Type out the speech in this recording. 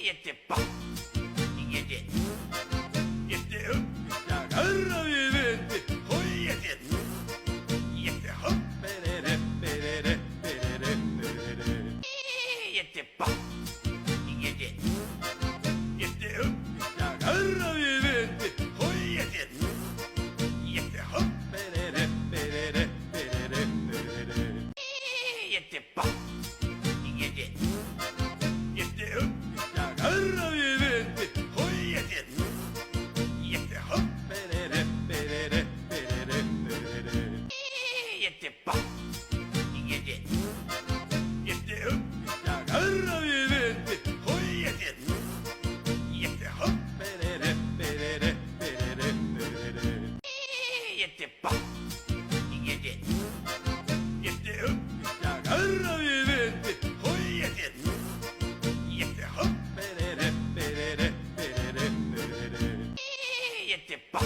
Este pa. Y este. Y este up. Se agarra bien. Hoy este. Y este hop. Perere, perere, perere, perere. Y este pa. Y este. Y este up. Se agarra bien. Hoy este. Y este hop. Perere, perere, perere, perere. Y este pa. Y este. Y este up. Se agarra bien. Hoy este. Y este hop. Perere, perere, perere, perere. Y este pa. Y este. Y este up. Se agarra bien. Hoy este. Y este hop. Perere, perere, perere, perere. Y este pa. Y este. Y este up. Se agarra bien. Hoy este. Y este hop. Perere, perere, perere, perere. Y este pa.